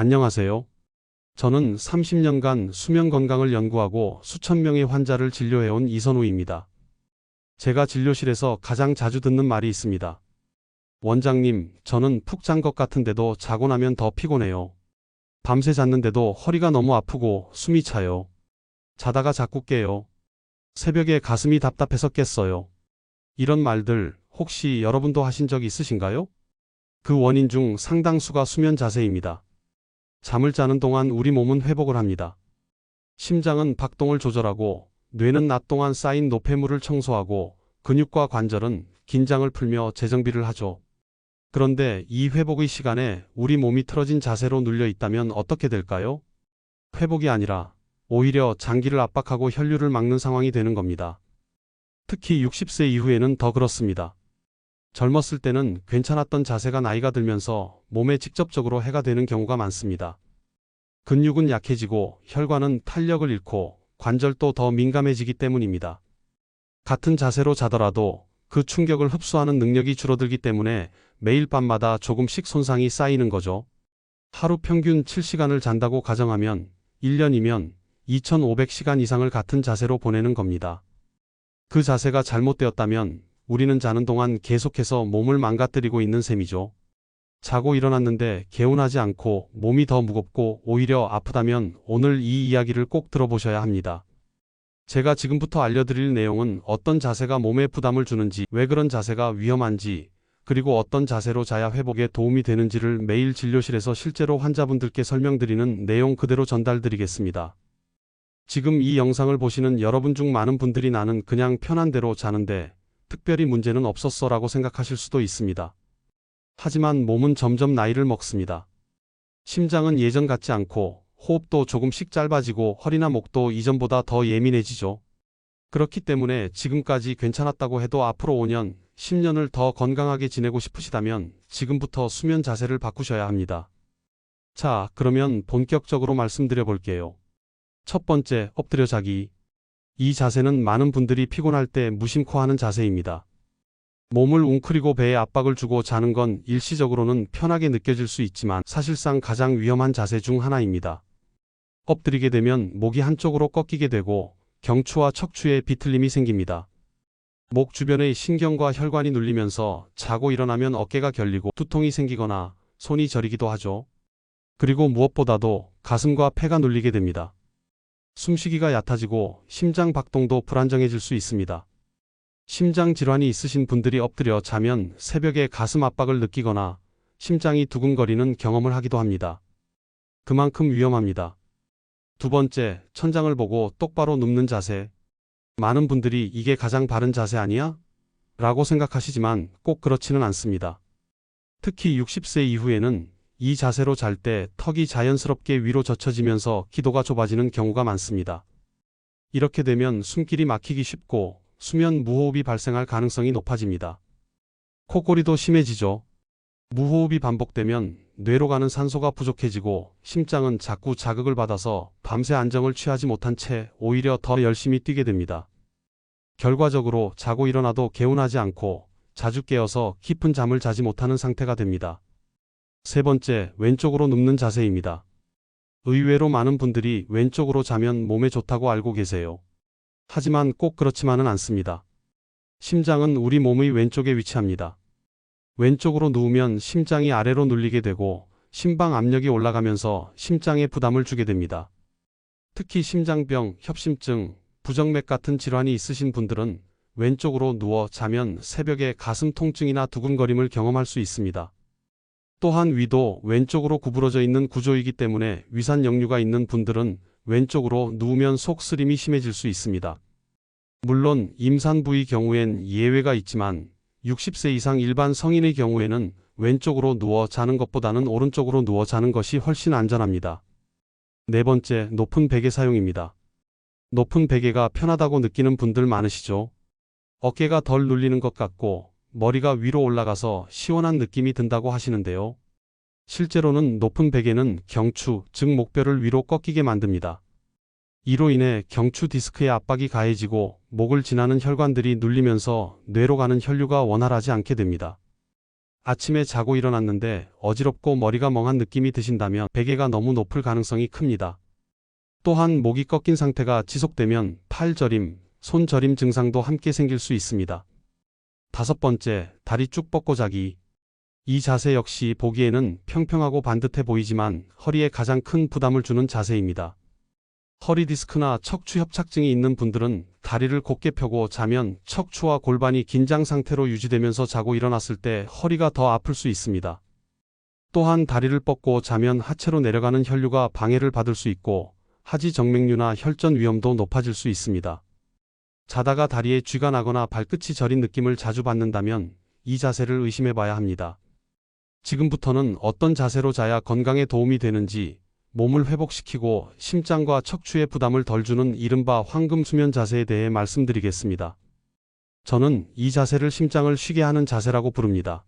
안녕하세요. 저는 30년간 수면 건강을 연구하고 수천 명의 환자를 진료해온 이선우입니다. 제가 진료실에서 가장 자주 듣는 말이 있습니다. 원장님, 저는 푹 잔 것 같은데도 자고 나면 더 피곤해요. 밤새 잤는데도 허리가 너무 아프고 숨이 차요. 자다가 자꾸 깨요. 새벽에 가슴이 답답해서 깼어요. 이런 말들 혹시 여러분도 하신 적 있으신가요? 그 원인 중 상당수가 수면 자세입니다. 잠을 자는 동안 우리 몸은 회복을 합니다. 심장은 박동을 조절하고 뇌는 낮 동안 쌓인 노폐물을 청소하고 근육과 관절은 긴장을 풀며 재정비를 하죠. 그런데 이 회복의 시간에 우리 몸이 틀어진 자세로 눌려 있다면 어떻게 될까요? 회복이 아니라 오히려 장기를 압박하고 혈류를 막는 상황이 되는 겁니다. 특히 60세 이후에는 더 그렇습니다. 젊었을 때는 괜찮았던 자세가 나이가 들면서 몸에 직접적으로 해가 되는 경우가 많습니다. 근육은 약해지고 혈관은 탄력을 잃고 관절도 더 민감해지기 때문입니다. 같은 자세로 자더라도 그 충격을 흡수하는 능력이 줄어들기 때문에 매일 밤마다 조금씩 손상이 쌓이는 거죠. 하루 평균 7시간을 잔다고 가정하면 1년이면 2,500시간 이상을 같은 자세로 보내는 겁니다. 그 자세가 잘못되었다면 우리는 자는 동안 계속해서 몸을 망가뜨리고 있는 셈이죠. 자고 일어났는데 개운하지 않고 몸이 더 무겁고 오히려 아프다면 오늘 이 이야기를 꼭 들어보셔야 합니다. 제가 지금부터 알려드릴 내용은 어떤 자세가 몸에 부담을 주는지, 왜 그런 자세가 위험한지, 그리고 어떤 자세로 자야 회복에 도움이 되는지를 매일 진료실에서 실제로 환자분들께 설명드리는 내용 그대로 전달드리겠습니다. 지금 이 영상을 보시는 여러분 중 많은 분들이 나는 그냥 편한 대로 자는데 특별히 문제는 없었어 라고 생각하실 수도 있습니다. 하지만 몸은 점점 나이를 먹습니다. 심장은 예전 같지 않고 호흡도 조금씩 짧아지고 허리나 목도 이전보다 더 예민해지죠. 그렇기 때문에 지금까지 괜찮았다고 해도 앞으로 5년, 10년을 더 건강하게 지내고 싶으시다면 지금부터 수면 자세를 바꾸셔야 합니다. 자, 그러면 본격적으로 말씀드려 볼게요. 첫 번째, 엎드려 자기. 이 자세는 많은 분들이 피곤할 때 무심코 하는 자세입니다. 몸을 웅크리고 배에 압박을 주고 자는 건 일시적으로는 편하게 느껴질 수 있지만 사실상 가장 위험한 자세 중 하나입니다. 엎드리게 되면 목이 한쪽으로 꺾이게 되고 경추와 척추에 비틀림이 생깁니다. 목 주변의 신경과 혈관이 눌리면서 자고 일어나면 어깨가 결리고 두통이 생기거나 손이 저리기도 하죠. 그리고 무엇보다도 가슴과 폐가 눌리게 됩니다. 숨쉬기가 얕아지고 심장 박동도 불안정해질 수 있습니다. 심장 질환이 있으신 분들이 엎드려 자면 새벽에 가슴 압박을 느끼거나 심장이 두근거리는 경험을 하기도 합니다. 그만큼 위험합니다. 두 번째, 천장을 보고 똑바로 눕는 자세. 많은 분들이 이게 가장 바른 자세 아니야? 라고 생각하시지만 꼭 그렇지는 않습니다. 특히 60세 이후에는 이 자세로 잘 때 턱이 자연스럽게 위로 젖혀지면서 기도가 좁아지는 경우가 많습니다. 이렇게 되면 숨길이 막히기 쉽고 수면 무호흡이 발생할 가능성이 높아집니다. 코골이도 심해지죠. 무호흡이 반복되면 뇌로 가는 산소가 부족해지고 심장은 자꾸 자극을 받아서 밤새 안정을 취하지 못한 채 오히려 더 열심히 뛰게 됩니다. 결과적으로 자고 일어나도 개운하지 않고 자주 깨어서 깊은 잠을 자지 못하는 상태가 됩니다. 세 번째, 왼쪽으로 눕는 자세입니다. 의외로 많은 분들이 왼쪽으로 자면 몸에 좋다고 알고 계세요. 하지만 꼭 그렇지만은 않습니다. 심장은 우리 몸의 왼쪽에 위치합니다. 왼쪽으로 누우면 심장이 아래로 눌리게 되고 심방 압력이 올라가면서 심장에 부담을 주게 됩니다. 특히 심장병, 협심증, 부정맥 같은 질환이 있으신 분들은 왼쪽으로 누워 자면 새벽에 가슴 통증이나 두근거림을 경험할 수 있습니다. 또한 위도 왼쪽으로 구부러져 있는 구조이기 때문에 위산 역류가 있는 분들은 왼쪽으로 누우면 속 쓰림이 심해질 수 있습니다. 물론 임산부의 경우엔 예외가 있지만 60세 이상 일반 성인의 경우에는 왼쪽으로 누워 자는 것보다는 오른쪽으로 누워 자는 것이 훨씬 안전합니다. 네 번째, 높은 베개 사용입니다. 높은 베개가 편하다고 느끼는 분들 많으시죠? 어깨가 덜 눌리는 것 같고 머리가 위로 올라가서 시원한 느낌이 든다고 하시는데요. 실제로는 높은 베개는 경추, 즉 목뼈를 위로 꺾이게 만듭니다. 이로 인해 경추 디스크의 압박이 가해지고 목을 지나는 혈관들이 눌리면서 뇌로 가는 혈류가 원활하지 않게 됩니다. 아침에 자고 일어났는데 어지럽고 머리가 멍한 느낌이 드신다면 베개가 너무 높을 가능성이 큽니다. 또한 목이 꺾인 상태가 지속되면 팔 저림, 손 저림 증상도 함께 생길 수 있습니다. 5번째, 다리 쭉 뻗고 자기. 이 자세 역시 보기에는 평평하고 반듯해 보이지만 허리에 가장 큰 부담을 주는 자세입니다. 허리 디스크나 척추 협착증이 있는 분들은 다리를 곧게 펴고 자면 척추와 골반이 긴장 상태로 유지되면서 자고 일어났을 때 허리가 더 아플 수 있습니다. 또한 다리를 뻗고 자면 하체로 내려가는 혈류가 방해를 받을 수 있고 하지 정맥류나 혈전 위험도 높아질 수 있습니다. 자다가 다리에 쥐가 나거나 발끝이 저린 느낌을 자주 받는다면 이 자세를 의심해 봐야 합니다. 지금부터는 어떤 자세로 자야 건강에 도움이 되는지, 몸을 회복시키고 심장과 척추의 부담을 덜 주는 이른바 황금 수면 자세에 대해 말씀드리겠습니다. 저는 이 자세를 심장을 쉬게 하는 자세라고 부릅니다.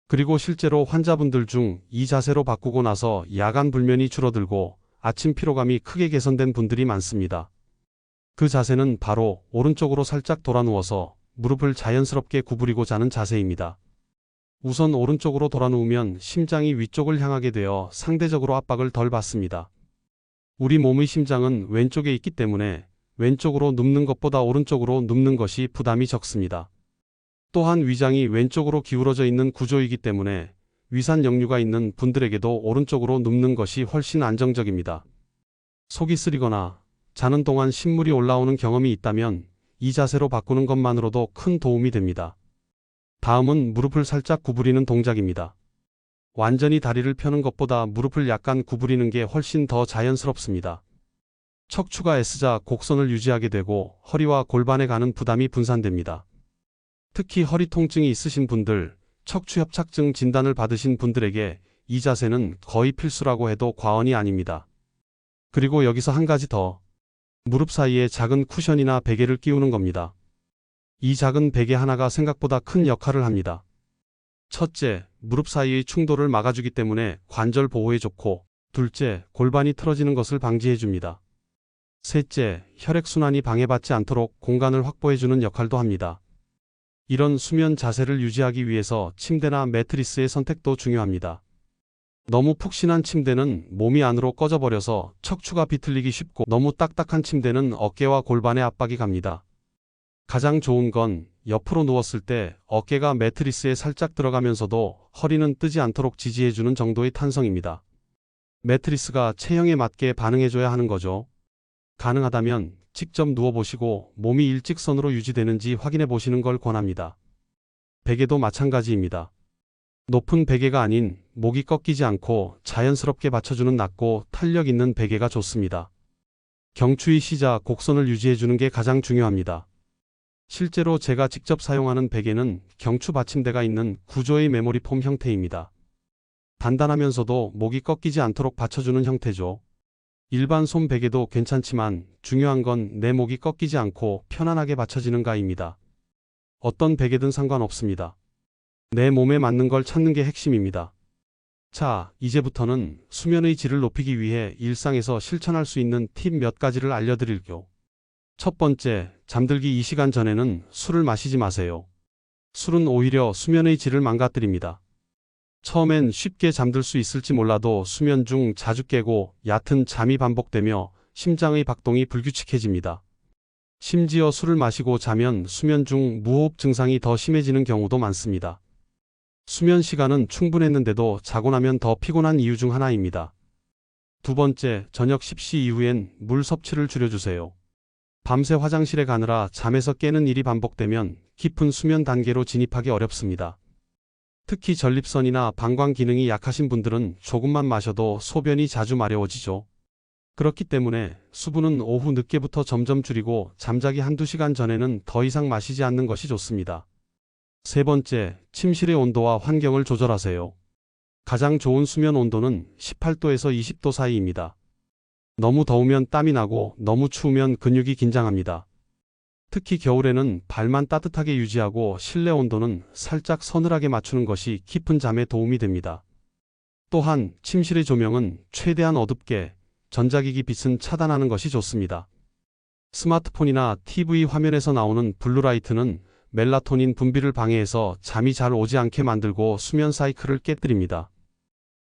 그리고 실제로 환자분들 중 이 자세로 바꾸고 나서 야간 불면이 줄어들고 아침 피로감이 크게 개선된 분들이 많습니다. 그 자세는 바로 오른쪽으로 살짝 돌아 누워서 무릎을 자연스럽게 구부리고 자는 자세입니다. 우선 오른쪽으로 돌아 누우면 심장이 위쪽을 향하게 되어 상대적으로 압박을 덜 받습니다. 우리 몸의 심장은 왼쪽에 있기 때문에 왼쪽으로 눕는 것보다 오른쪽으로 눕는 것이 부담이 적습니다. 또한 위장이 왼쪽으로 기울어져 있는 구조이기 때문에 위산 역류가 있는 분들에게도 오른쪽으로 눕는 것이 훨씬 안정적입니다. 속이 쓰리거나 자는 동안 신물이 올라오는 경험이 있다면 이 자세로 바꾸는 것만으로도 큰 도움이 됩니다. 다음은 무릎을 살짝 구부리는 동작입니다. 완전히 다리를 펴는 것보다 무릎을 약간 구부리는 게 훨씬 더 자연스럽습니다. 척추가 S자 곡선을 유지하게 되고 허리와 골반에 가는 부담이 분산됩니다. 특히 허리 통증이 있으신 분들, 척추 협착증 진단을 받으신 분들에게 이 자세는 거의 필수라고 해도 과언이 아닙니다. 그리고 여기서 한 가지 더, 무릎 사이에 작은 쿠션이나 베개를 끼우는 겁니다. 이 작은 베개 하나가 생각보다 큰 역할을 합니다. 첫째, 무릎 사이의 충돌을 막아주기 때문에 관절 보호에 좋고, 둘째, 골반이 틀어지는 것을 방지해줍니다. 셋째, 혈액순환이 방해받지 않도록 공간을 확보해주는 역할도 합니다. 이런 수면 자세를 유지하기 위해서 침대나 매트리스의 선택도 중요합니다. 너무 푹신한 침대는 몸이 안으로 꺼져버려서 척추가 비틀리기 쉽고 너무 딱딱한 침대는 어깨와 골반에 압박이 갑니다. 가장 좋은 건 옆으로 누웠을 때 어깨가 매트리스에 살짝 들어가면서도 허리는 뜨지 않도록 지지해주는 정도의 탄성입니다. 매트리스가 체형에 맞게 반응해줘야 하는 거죠. 가능하다면 직접 누워보시고 몸이 일직선으로 유지되는지 확인해 보시는 걸 권합니다. 베개도 마찬가지입니다. 높은 베개가 아닌 목이 꺾이지 않고 자연스럽게 받쳐주는 낮고 탄력 있는 베개가 좋습니다. 경추의 C자 곡선을 유지해주는 게 가장 중요합니다. 실제로 제가 직접 사용하는 베개는 경추 받침대가 있는 구조의 메모리 폼 형태입니다. 단단하면서도 목이 꺾이지 않도록 받쳐주는 형태죠. 일반 솜 베개도 괜찮지만 중요한 건 내 목이 꺾이지 않고 편안하게 받쳐지는가입니다. 어떤 베개든 상관없습니다. 내 몸에 맞는 걸 찾는 게 핵심입니다. 자, 이제부터는 수면의 질을 높이기 위해 일상에서 실천할 수 있는 팁 몇 가지를 알려드릴게요. 첫 번째, 잠들기 2시간 전에는 술을 마시지 마세요. 술은 오히려 수면의 질을 망가뜨립니다. 처음엔 쉽게 잠들 수 있을지 몰라도 수면 중 자주 깨고 얕은 잠이 반복되며 심장의 박동이 불규칙해집니다. 심지어 술을 마시고 자면 수면 중 무호흡 증상이 더 심해지는 경우도 많습니다. 수면 시간은 충분했는데도 자고 나면 더 피곤한 이유 중 하나입니다. 두 번째, 저녁 10시 이후엔 물 섭취를 줄여주세요. 밤새 화장실에 가느라 잠에서 깨는 일이 반복되면 깊은 수면 단계로 진입하기 어렵습니다. 특히 전립선이나 방광 기능이 약하신 분들은 조금만 마셔도 소변이 자주 마려워지죠. 그렇기 때문에 수분은 오후 늦게부터 점점 줄이고 잠자기 한두 시간 전에는 더 이상 마시지 않는 것이 좋습니다. 세 번째, 침실의 온도와 환경을 조절하세요. 가장 좋은 수면 온도는 18도에서 20도 사이입니다. 너무 더우면 땀이 나고 너무 추우면 근육이 긴장합니다. 특히 겨울에는 발만 따뜻하게 유지하고 실내 온도는 살짝 서늘하게 맞추는 것이 깊은 잠에 도움이 됩니다. 또한 침실의 조명은 최대한 어둡게, 전자기기 빛은 차단하는 것이 좋습니다. 스마트폰이나 TV 화면에서 나오는 블루라이트는 멜라토닌 분비를 방해해서 잠이 잘 오지 않게 만들고 수면 사이클을 깨뜨립니다.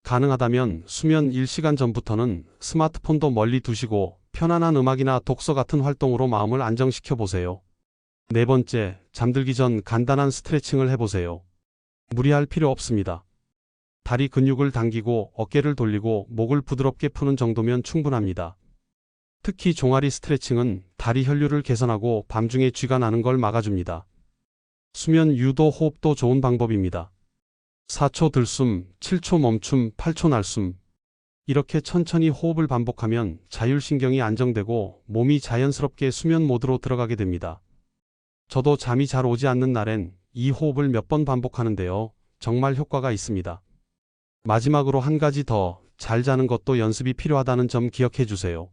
가능하다면 수면 1시간 전부터는 스마트폰도 멀리 두시고 편안한 음악이나 독서 같은 활동으로 마음을 안정시켜 보세요. 네 번째, 잠들기 전 간단한 스트레칭을 해보세요. 무리할 필요 없습니다. 다리 근육을 당기고 어깨를 돌리고 목을 부드럽게 푸는 정도면 충분합니다. 특히 종아리 스트레칭은 다리 혈류를 개선하고 밤중에 쥐가 나는 걸 막아줍니다. 수면 유도 호흡도 좋은 방법입니다. 4초 들숨, 7초 멈춤, 8초 날숨. 이렇게 천천히 호흡을 반복하면 자율신경이 안정되고 몸이 자연스럽게 수면 모드로 들어가게 됩니다. 저도 잠이 잘 오지 않는 날엔 이 호흡을 몇 번 반복하는데요. 정말 효과가 있습니다. 마지막으로 한 가지 더, 잘 자는 것도 연습이 필요하다는 점 기억해 주세요.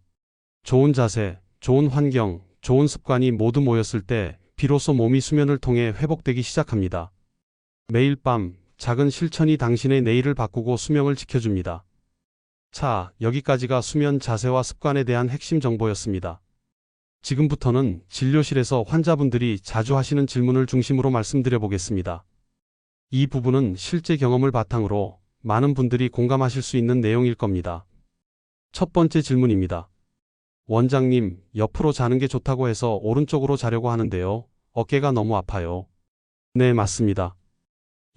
좋은 자세, 좋은 환경, 좋은 습관이 모두 모였을 때 비로소 몸이 수면을 통해 회복되기 시작합니다. 매일 밤 작은 실천이 당신의 내일을 바꾸고 수명을 지켜줍니다. 자, 여기까지가 수면 자세와 습관에 대한 핵심 정보였습니다. 지금부터는 진료실에서 환자분들이 자주 하시는 질문을 중심으로 말씀드려 보겠습니다. 이 부분은 실제 경험을 바탕으로 많은 분들이 공감하실 수 있는 내용일 겁니다. 첫 번째 질문입니다. 원장님, 옆으로 자는 게 좋다고 해서 오른쪽으로 자려고 하는데요. 어깨가 너무 아파요. 네, 맞습니다.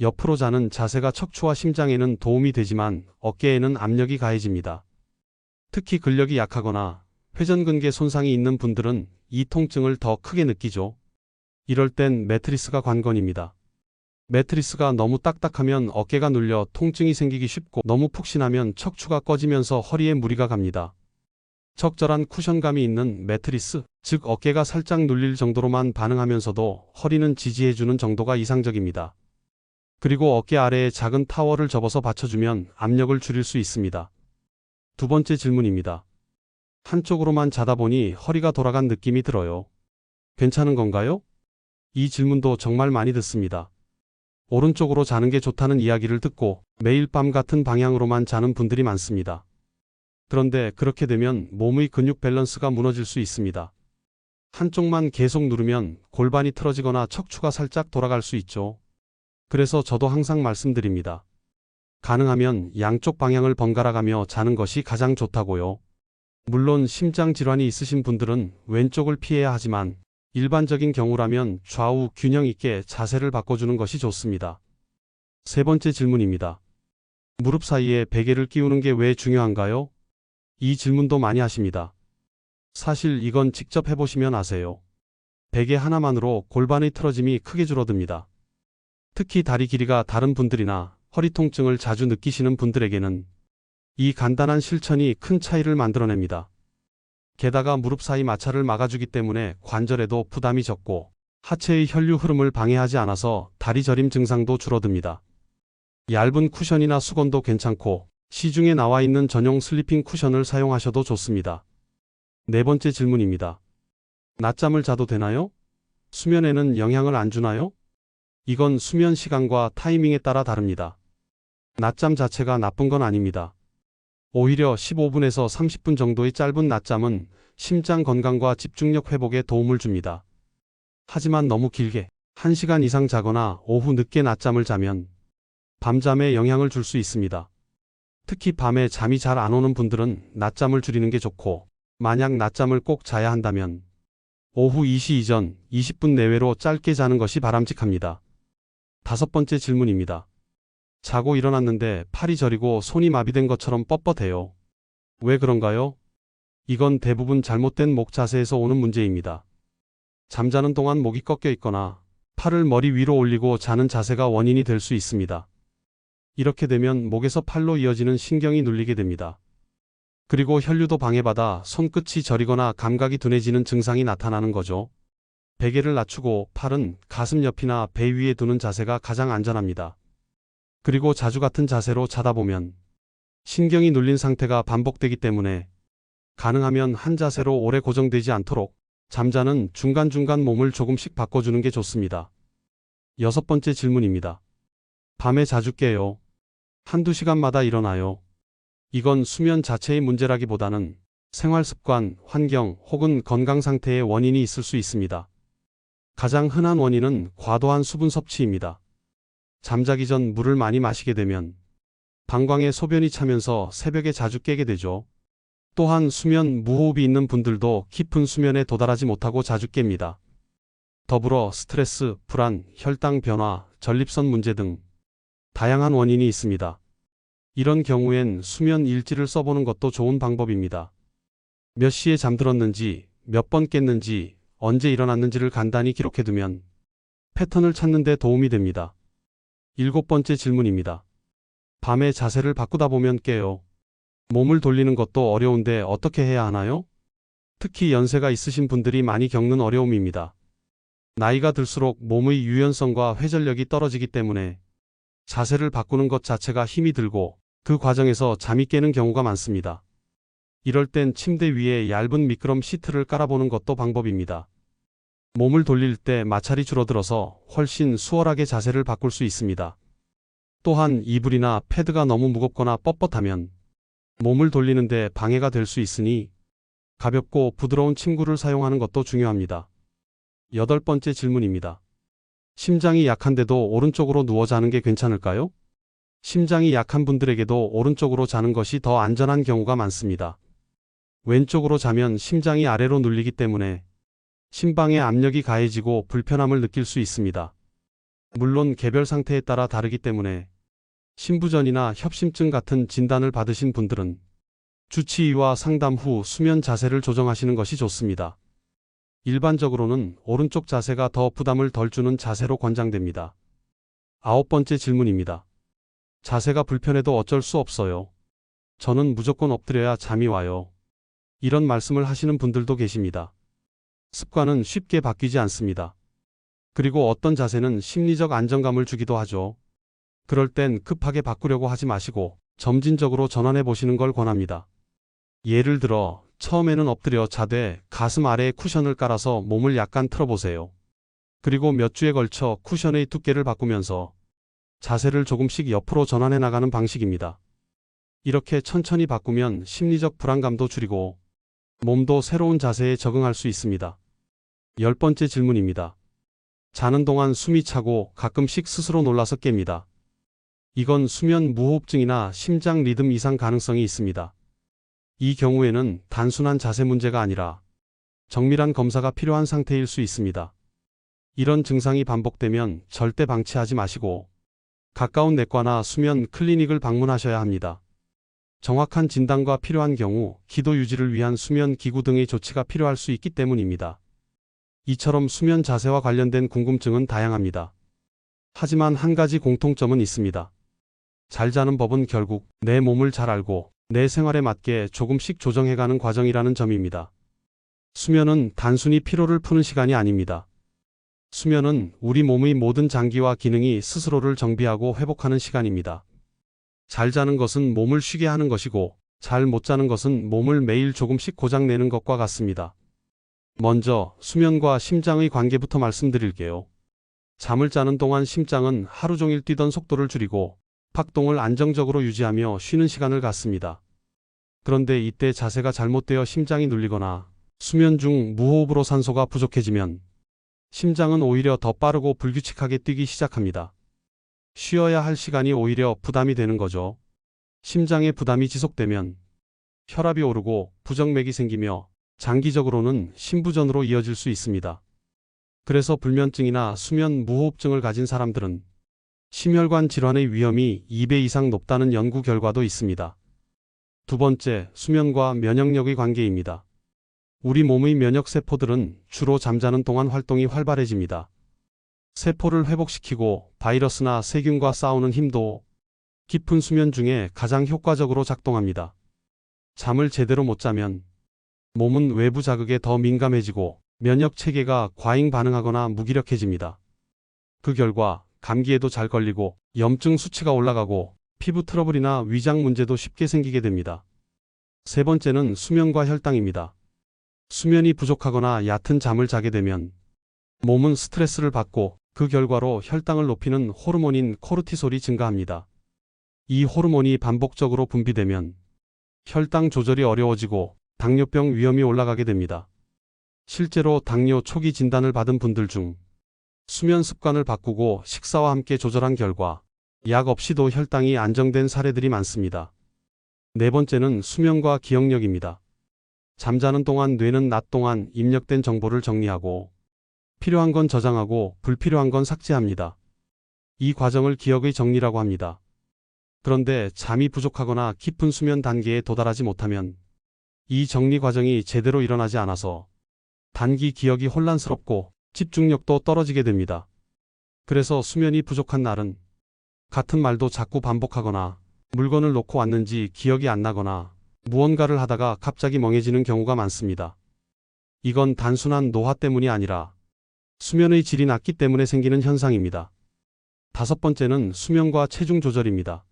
옆으로 자는 자세가 척추와 심장에는 도움이 되지만 어깨에는 압력이 가해집니다. 특히 근력이 약하거나 회전근개 손상이 있는 분들은 이 통증을 더 크게 느끼죠. 이럴 땐 매트리스가 관건입니다. 매트리스가 너무 딱딱하면 어깨가 눌려 통증이 생기기 쉽고 너무 푹신하면 척추가 꺼지면서 허리에 무리가 갑니다. 적절한 쿠션감이 있는 매트리스, 즉 어깨가 살짝 눌릴 정도로만 반응하면서도 허리는 지지해주는 정도가 이상적입니다. 그리고 어깨 아래에 작은 타월을 접어서 받쳐주면 압력을 줄일 수 있습니다. 두 번째 질문입니다. 한쪽으로만 자다 보니 허리가 돌아간 느낌이 들어요. 괜찮은 건가요? 이 질문도 정말 많이 듣습니다. 오른쪽으로 자는 게 좋다는 이야기를 듣고 매일 밤 같은 방향으로만 자는 분들이 많습니다. 그런데 그렇게 되면 몸의 근육 밸런스가 무너질 수 있습니다. 한쪽만 계속 누르면 골반이 틀어지거나 척추가 살짝 돌아갈 수 있죠. 그래서 저도 항상 말씀드립니다. 가능하면 양쪽 방향을 번갈아 가며 자는 것이 가장 좋다고요. 물론 심장 질환이 있으신 분들은 왼쪽을 피해야 하지만 일반적인 경우라면 좌우 균형 있게 자세를 바꿔주는 것이 좋습니다. 세 번째 질문입니다. 무릎 사이에 베개를 끼우는 게 왜 중요한가요? 이 질문도 많이 하십니다. 사실 이건 직접 해보시면 아세요. 베개 하나만으로 골반의 틀어짐이 크게 줄어듭니다. 특히 다리 길이가 다른 분들이나 허리 통증을 자주 느끼시는 분들에게는 이 간단한 실천이 큰 차이를 만들어냅니다. 게다가 무릎 사이 마찰을 막아주기 때문에 관절에도 부담이 적고 하체의 혈류 흐름을 방해하지 않아서 다리 저림 증상도 줄어듭니다. 얇은 쿠션이나 수건도 괜찮고 시중에 나와 있는 전용 슬리핑 쿠션을 사용하셔도 좋습니다. 네 번째 질문입니다. 낮잠을 자도 되나요? 수면에는 영향을 안 주나요? 이건 수면 시간과 타이밍에 따라 다릅니다. 낮잠 자체가 나쁜 건 아닙니다. 오히려 15분에서 30분 정도의 짧은 낮잠은 심장 건강과 집중력 회복에 도움을 줍니다. 하지만 너무 길게 1시간 이상 자거나 오후 늦게 낮잠을 자면 밤잠에 영향을 줄 수 있습니다. 특히 밤에 잠이 잘 안 오는 분들은 낮잠을 줄이는 게 좋고, 만약 낮잠을 꼭 자야 한다면 오후 2시 이전 20분 내외로 짧게 자는 것이 바람직합니다. 다섯 번째 질문입니다. 자고 일어났는데 팔이 저리고 손이 마비된 것처럼 뻣뻣해요. 왜 그런가요? 이건 대부분 잘못된 목 자세에서 오는 문제입니다. 잠자는 동안 목이 꺾여 있거나 팔을 머리 위로 올리고 자는 자세가 원인이 될 수 있습니다. 이렇게 되면 목에서 팔로 이어지는 신경이 눌리게 됩니다. 그리고 혈류도 방해받아 손끝이 저리거나 감각이 둔해지는 증상이 나타나는 거죠. 베개를 낮추고 팔은 가슴 옆이나 배 위에 두는 자세가 가장 안전합니다. 그리고 자주 같은 자세로 자다 보면 신경이 눌린 상태가 반복되기 때문에 가능하면 한 자세로 오래 고정되지 않도록 잠자는 중간중간 몸을 조금씩 바꿔주는 게 좋습니다. 여섯 번째 질문입니다. 밤에 자주 깨요. 한두 시간마다 일어나요. 이건 수면 자체의 문제라기보다는 생활 습관, 환경 혹은 건강 상태의 원인이 있을 수 있습니다. 가장 흔한 원인은 과도한 수분 섭취입니다. 잠자기 전 물을 많이 마시게 되면 방광에 소변이 차면서 새벽에 자주 깨게 되죠. 또한 수면 무호흡이 있는 분들도 깊은 수면에 도달하지 못하고 자주 깹니다. 더불어 스트레스, 불안, 혈당 변화, 전립선 문제 등 다양한 원인이 있습니다. 이런 경우엔 수면 일지를 써보는 것도 좋은 방법입니다. 몇 시에 잠들었는지, 몇 번 깼는지, 언제 일어났는지를 간단히 기록해두면 패턴을 찾는 데 도움이 됩니다. 7번째 질문입니다. 밤에 자세를 바꾸다 보면 깨요. 몸을 돌리는 것도 어려운데 어떻게 해야 하나요? 특히 연세가 있으신 분들이 많이 겪는 어려움입니다. 나이가 들수록 몸의 유연성과 회전력이 떨어지기 때문에 자세를 바꾸는 것 자체가 힘이 들고 그 과정에서 잠이 깨는 경우가 많습니다. 이럴 땐 침대 위에 얇은 미끄럼 시트를 깔아보는 것도 방법입니다. 몸을 돌릴 때 마찰이 줄어들어서 훨씬 수월하게 자세를 바꿀 수 있습니다. 또한 이불이나 패드가 너무 무겁거나 뻣뻣하면 몸을 돌리는데 방해가 될 수 있으니 가볍고 부드러운 침구를 사용하는 것도 중요합니다. 8번째 질문입니다. 심장이 약한데도 오른쪽으로 누워 자는 게 괜찮을까요? 심장이 약한 분들에게도 오른쪽으로 자는 것이 더 안전한 경우가 많습니다. 왼쪽으로 자면 심장이 아래로 눌리기 때문에 심방에 압력이 가해지고 불편함을 느낄 수 있습니다. 물론 개별 상태에 따라 다르기 때문에 심부전이나 협심증 같은 진단을 받으신 분들은 주치의와 상담 후 수면 자세를 조정하시는 것이 좋습니다. 일반적으로는 오른쪽 자세가 더 부담을 덜 주는 자세로 권장됩니다. 9번째 질문입니다. 자세가 불편해도 어쩔 수 없어요. 저는 무조건 엎드려야 잠이 와요. 이런 말씀을 하시는 분들도 계십니다. 습관은 쉽게 바뀌지 않습니다. 그리고 어떤 자세는 심리적 안정감을 주기도 하죠. 그럴 땐 급하게 바꾸려고 하지 마시고 점진적으로 전환해 보시는 걸 권합니다. 예를 들어 처음에는 엎드려 자되 가슴 아래에 쿠션을 깔아서 몸을 약간 틀어보세요. 그리고 몇 주에 걸쳐 쿠션의 두께를 바꾸면서 자세를 조금씩 옆으로 전환해 나가는 방식입니다. 이렇게 천천히 바꾸면 심리적 불안감도 줄이고 몸도 새로운 자세에 적응할 수 있습니다. 10번째 질문입니다. 자는 동안 숨이 차고 가끔씩 스스로 놀라서 깹니다. 이건 수면 무호흡증이나 심장 리듬 이상 가능성이 있습니다. 이 경우에는 단순한 자세 문제가 아니라 정밀한 검사가 필요한 상태일 수 있습니다. 이런 증상이 반복되면 절대 방치하지 마시고 가까운 내과나 수면 클리닉을 방문하셔야 합니다. 정확한 진단과 필요한 경우 기도 유지를 위한 수면 기구 등의 조치가 필요할 수 있기 때문입니다. 이처럼 수면 자세와 관련된 궁금증은 다양합니다. 하지만 한 가지 공통점은 있습니다. 잘 자는 법은 결국 내 몸을 잘 알고 내 생활에 맞게 조금씩 조정해가는 과정이라는 점입니다. 수면은 단순히 피로를 푸는 시간이 아닙니다. 수면은 우리 몸의 모든 장기와 기능이 스스로를 정비하고 회복하는 시간입니다. 잘 자는 것은 몸을 쉬게 하는 것이고 잘 못 자는 것은 몸을 매일 조금씩 고장내는 것과 같습니다. 먼저 수면과 심장의 관계부터 말씀드릴게요. 잠을 자는 동안 심장은 하루 종일 뛰던 속도를 줄이고 박동을 안정적으로 유지하며 쉬는 시간을 갖습니다. 그런데 이때 자세가 잘못되어 심장이 눌리거나 수면 중 무호흡으로 산소가 부족해지면 심장은 오히려 더 빠르고 불규칙하게 뛰기 시작합니다. 쉬어야 할 시간이 오히려 부담이 되는 거죠. 심장의 부담이 지속되면 혈압이 오르고 부정맥이 생기며 장기적으로는 심부전으로 이어질 수 있습니다. 그래서 불면증이나 수면 무호흡증을 가진 사람들은 심혈관 질환의 위험이 2배 이상 높다는 연구 결과도 있습니다. 두 번째, 수면과 면역력의 관계입니다. 우리 몸의 면역세포들은 주로 잠자는 동안 활동이 활발해집니다. 세포를 회복시키고 바이러스나 세균과 싸우는 힘도 깊은 수면 중에 가장 효과적으로 작동합니다. 잠을 제대로 못 자면 몸은 외부 자극에 더 민감해지고 면역 체계가 과잉 반응하거나 무기력해집니다. 그 결과 감기에도 잘 걸리고 염증 수치가 올라가고 피부 트러블이나 위장 문제도 쉽게 생기게 됩니다. 세 번째는 수면과 혈당입니다. 수면이 부족하거나 얕은 잠을 자게 되면 몸은 스트레스를 받고 그 결과로 혈당을 높이는 호르몬인 코르티솔이 증가합니다. 이 호르몬이 반복적으로 분비되면 혈당 조절이 어려워지고 당뇨병 위험이 올라가게 됩니다. 실제로 당뇨 초기 진단을 받은 분들 중 수면 습관을 바꾸고 식사와 함께 조절한 결과 약 없이도 혈당이 안정된 사례들이 많습니다. 네 번째는 수면과 기억력입니다. 잠자는 동안 뇌는 낮 동안 입력된 정보를 정리하고 필요한 건 저장하고 불필요한 건 삭제합니다. 이 과정을 기억의 정리라고 합니다. 그런데 잠이 부족하거나 깊은 수면 단계에 도달하지 못하면 이 정리 과정이 제대로 일어나지 않아서 단기 기억이 혼란스럽고 집중력도 떨어지게 됩니다. 그래서 수면이 부족한 날은 같은 말도 자꾸 반복하거나 물건을 놓고 왔는지 기억이 안 나거나 무언가를 하다가 갑자기 멍해지는 경우가 많습니다. 이건 단순한 노화 때문이 아니라 수면의 질이 낮기 때문에 생기는 현상입니다. 다섯 번째는 수면과 체중 조절입니다.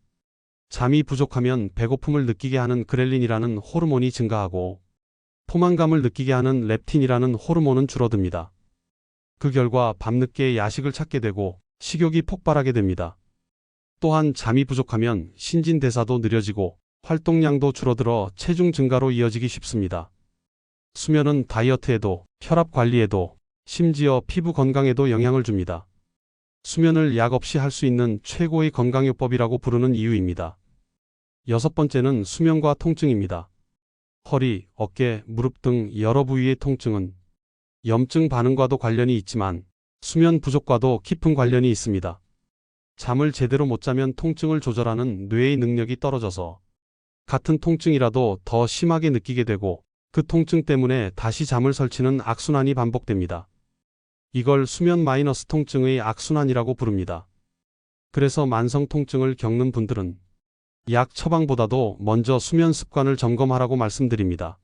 잠이 부족하면 배고픔을 느끼게 하는 그렐린이라는 호르몬이 증가하고 포만감을 느끼게 하는 렙틴이라는 호르몬은 줄어듭니다. 그 결과 밤늦게 야식을 찾게 되고 식욕이 폭발하게 됩니다. 또한 잠이 부족하면 신진대사도 느려지고 활동량도 줄어들어 체중 증가로 이어지기 쉽습니다. 수면은 다이어트에도, 혈압 관리에도, 심지어 피부 건강에도 영향을 줍니다. 수면을 약 없이 할 수 있는 최고의 건강요법이라고 부르는 이유입니다. 여섯 번째는 수면과 통증입니다. 허리, 어깨, 무릎 등 여러 부위의 통증은 염증 반응과도 관련이 있지만 수면 부족과도 깊은 관련이 있습니다. 잠을 제대로 못 자면 통증을 조절하는 뇌의 능력이 떨어져서 같은 통증이라도 더 심하게 느끼게 되고 그 통증 때문에 다시 잠을 설치는 악순환이 반복됩니다. 이걸 수면 마이너스 통증의 악순환이라고 부릅니다. 그래서 만성 통증을 겪는 분들은 약 처방보다도 먼저 수면 습관을 점검하라고 말씀드립니다.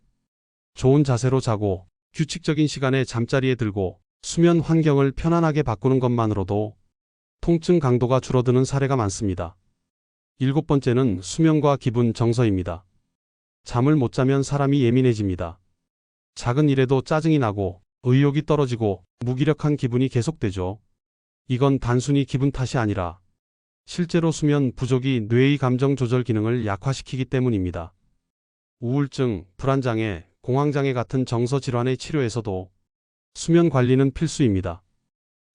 좋은 자세로 자고 규칙적인 시간에 잠자리에 들고 수면 환경을 편안하게 바꾸는 것만으로도 통증 강도가 줄어드는 사례가 많습니다. 일곱 번째는 수면과 기분 정서입니다. 잠을 못 자면 사람이 예민해집니다. 작은 일에도 짜증이 나고 의욕이 떨어지고 무기력한 기분이 계속되죠. 이건 단순히 기분 탓이 아니라 실제로 수면 부족이 뇌의 감정 조절 기능을 약화시키기 때문입니다. 우울증, 불안장애, 공황장애 같은 정서 질환의 치료에서도 수면 관리는 필수입니다.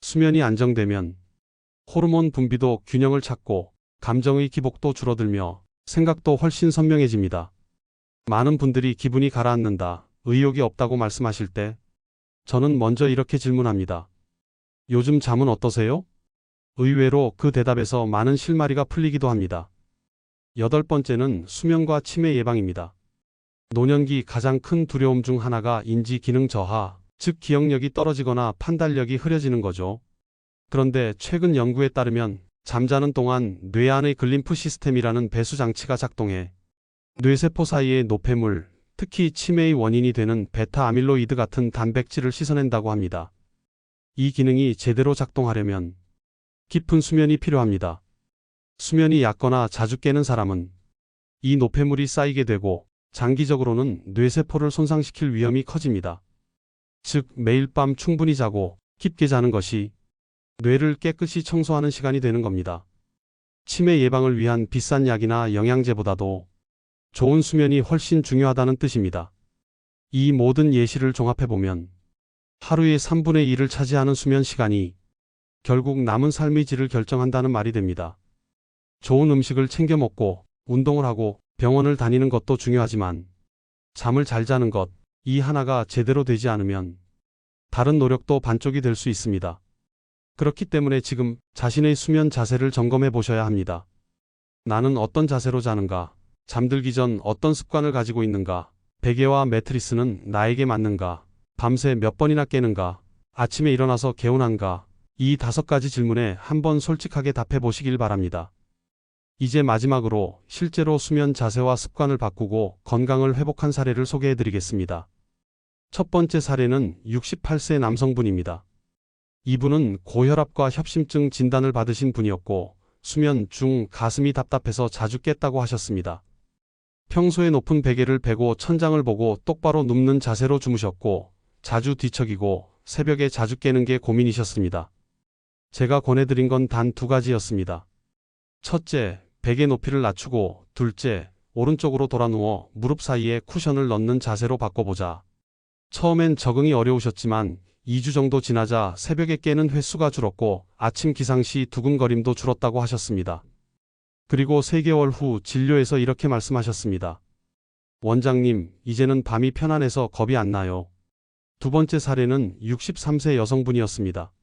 수면이 안정되면 호르몬 분비도 균형을 찾고 감정의 기복도 줄어들며 생각도 훨씬 선명해집니다. 많은 분들이 기분이 가라앉는다, 의욕이 없다고 말씀하실 때 저는 먼저 이렇게 질문합니다. 요즘 잠은 어떠세요? 의외로 그 대답에서 많은 실마리가 풀리기도 합니다. 여덟 번째는 수면과 치매 예방입니다. 노년기 가장 큰 두려움 중 하나가 인지 기능 저하, 즉 기억력이 떨어지거나 판단력이 흐려지는 거죠. 그런데 최근 연구에 따르면 잠자는 동안 뇌 안의 글림프 시스템이라는 배수 장치가 작동해 뇌세포 사이의 노폐물, 특히 치매의 원인이 되는 베타 아밀로이드 같은 단백질을 씻어낸다고 합니다. 이 기능이 제대로 작동하려면 깊은 수면이 필요합니다. 수면이 얕거나 자주 깨는 사람은 이 노폐물이 쌓이게 되고 장기적으로는 뇌세포를 손상시킬 위험이 커집니다. 즉 매일 밤 충분히 자고 깊게 자는 것이 뇌를 깨끗이 청소하는 시간이 되는 겁니다. 치매 예방을 위한 비싼 약이나 영양제보다도 좋은 수면이 훨씬 중요하다는 뜻입니다. 이 모든 예시를 종합해보면 하루의 3분의 1을 차지하는 수면 시간이 결국 남은 삶의 질을 결정한다는 말이 됩니다. 좋은 음식을 챙겨 먹고 운동을 하고 병원을 다니는 것도 중요하지만 잠을 잘 자는 것, 이 하나가 제대로 되지 않으면 다른 노력도 반쪽이 될 수 있습니다. 그렇기 때문에 지금 자신의 수면 자세를 점검해 보셔야 합니다. 나는 어떤 자세로 자는가? 잠들기 전 어떤 습관을 가지고 있는가? 베개와 매트리스는 나에게 맞는가? 밤새 몇 번이나 깨는가? 아침에 일어나서 개운한가? 이 5가지 질문에 한번 솔직하게 답해 보시길 바랍니다. 이제 마지막으로 실제로 수면 자세와 습관을 바꾸고 건강을 회복한 사례를 소개해 드리겠습니다. 첫 번째 사례는 68세 남성분입니다. 이분은 고혈압과 협심증 진단을 받으신 분이었고 수면 중 가슴이 답답해서 자주 깼다고 하셨습니다. 평소에 높은 베개를 베고 천장을 보고 똑바로 눕는 자세로 주무셨고 자주 뒤척이고 새벽에 자주 깨는 게 고민이셨습니다. 제가 권해드린 건 단 2가지였습니다. 첫째, 베개 높이를 낮추고 둘째, 오른쪽으로 돌아 누워 무릎 사이에 쿠션을 넣는 자세로 바꿔보자. 처음엔 적응이 어려우셨지만 2주 정도 지나자 새벽에 깨는 횟수가 줄었고 아침 기상 시 두근거림도 줄었다고 하셨습니다. 그리고 3개월 후 진료에서 이렇게 말씀하셨습니다. 원장님, 이제는 밤이 편안해서 겁이 안 나요. 두 번째 사례는 63세 여성분이었습니다.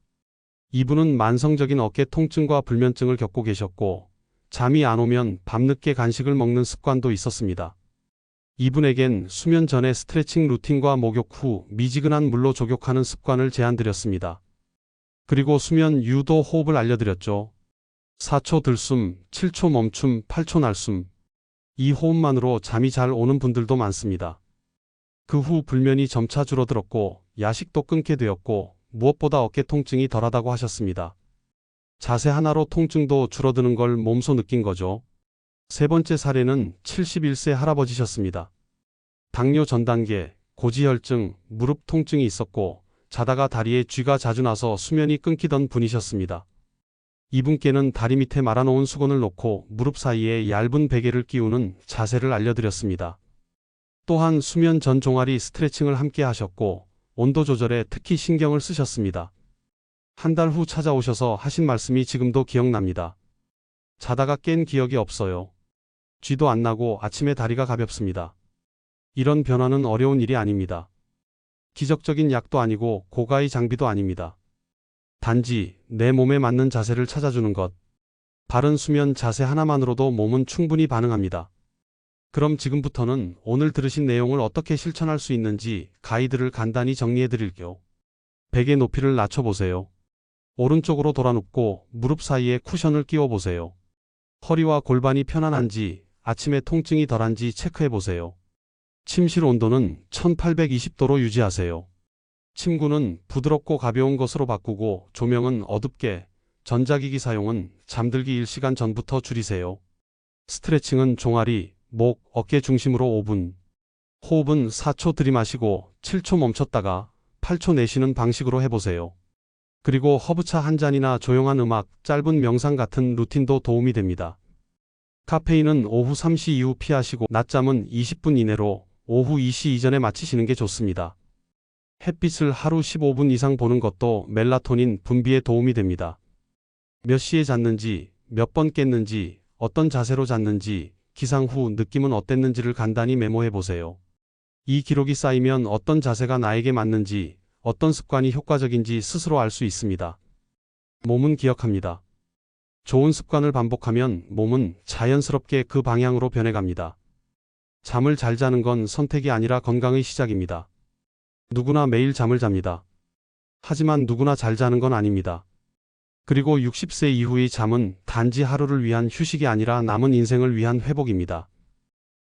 이분은 만성적인 어깨 통증과 불면증을 겪고 계셨고 잠이 안 오면 밤늦게 간식을 먹는 습관도 있었습니다. 이분에겐 수면 전에 스트레칭 루틴과 목욕 후 미지근한 물로 족욕하는 습관을 제안드렸습니다. 그리고 수면 유도 호흡을 알려드렸죠. 4초 들숨, 7초 멈춤, 8초 날숨. 이 호흡만으로 잠이 잘 오는 분들도 많습니다. 그 후 불면이 점차 줄어들었고 야식도 끊게 되었고 무엇보다 어깨 통증이 덜하다고 하셨습니다. 자세 하나로 통증도 줄어드는 걸 몸소 느낀 거죠. 세 번째 사례는 71세 할아버지셨습니다. 당뇨 전 단계, 고지혈증, 무릎 통증이 있었고 자다가 다리에 쥐가 자주 나서 수면이 끊기던 분이셨습니다. 이분께는 다리 밑에 말아놓은 수건을 놓고 무릎 사이에 얇은 베개를 끼우는 자세를 알려드렸습니다. 또한 수면 전 종아리 스트레칭을 함께 하셨고 온도 조절에 특히 신경을 쓰셨습니다. 한 달 후 찾아오셔서 하신 말씀이 지금도 기억납니다. 자다가 깬 기억이 없어요. 쥐도 안 나고 아침에 다리가 가볍습니다. 이런 변화는 어려운 일이 아닙니다. 기적적인 약도 아니고 고가의 장비도 아닙니다. 단지 내 몸에 맞는 자세를 찾아주는 것. 바른 수면 자세 하나만으로도 몸은 충분히 반응합니다. 그럼 지금부터는 오늘 들으신 내용을 어떻게 실천할 수 있는지 가이드를 간단히 정리해 드릴게요. 베개 높이를 낮춰보세요. 오른쪽으로 돌아 눕고 무릎 사이에 쿠션을 끼워 보세요. 허리와 골반이 편안한지 아침에 통증이 덜한지 체크해 보세요. 침실 온도는 1820도로 유지하세요. 침구는 부드럽고 가벼운 것으로 바꾸고 조명은 어둡게, 전자기기 사용은 잠들기 1시간 전부터 줄이세요. 스트레칭은 종아리, 목, 어깨 중심으로 5분. 호흡은 4초 들이마시고 7초 멈췄다가 8초 내쉬는 방식으로 해보세요. 그리고 허브차 한 잔이나 조용한 음악, 짧은 명상 같은 루틴도 도움이 됩니다. 카페인은 오후 3시 이후 피하시고 낮잠은 20분 이내로 오후 2시 이전에 마치시는 게 좋습니다. 햇빛을 하루 15분 이상 보는 것도 멜라토닌 분비에 도움이 됩니다. 몇 시에 잤는지, 몇 번 깼는지, 어떤 자세로 잤는지, 기상 후 느낌은 어땠는지를 간단히 메모해 보세요. 이 기록이 쌓이면 어떤 자세가 나에게 맞는지, 어떤 습관이 효과적인지 스스로 알 수 있습니다. 몸은 기억합니다. 좋은 습관을 반복하면 몸은 자연스럽게 그 방향으로 변해갑니다. 잠을 잘 자는 건 선택이 아니라 건강의 시작입니다. 누구나 매일 잠을 잡니다. 하지만 누구나 잘 자는 건 아닙니다. 그리고 60세 이후의 잠은 단지 하루를 위한 휴식이 아니라 남은 인생을 위한 회복입니다.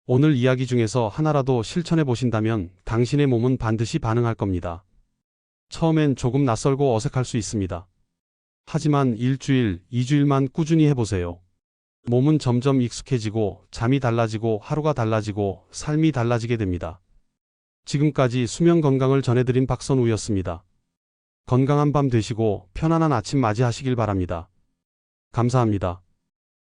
오늘 이야기 중에서 하나라도 실천해 보신다면 당신의 몸은 반드시 반응할 겁니다. 처음엔 조금 낯설고 어색할 수 있습니다. 하지만 일주일, 2주일만 꾸준히 해보세요. 몸은 점점 익숙해지고 잠이 달라지고 하루가 달라지고 삶이 달라지게 됩니다. 지금까지 수면 건강을 전해드린 박선우였습니다. 건강한 밤 되시고 편안한 아침 맞이하시길 바랍니다. 감사합니다.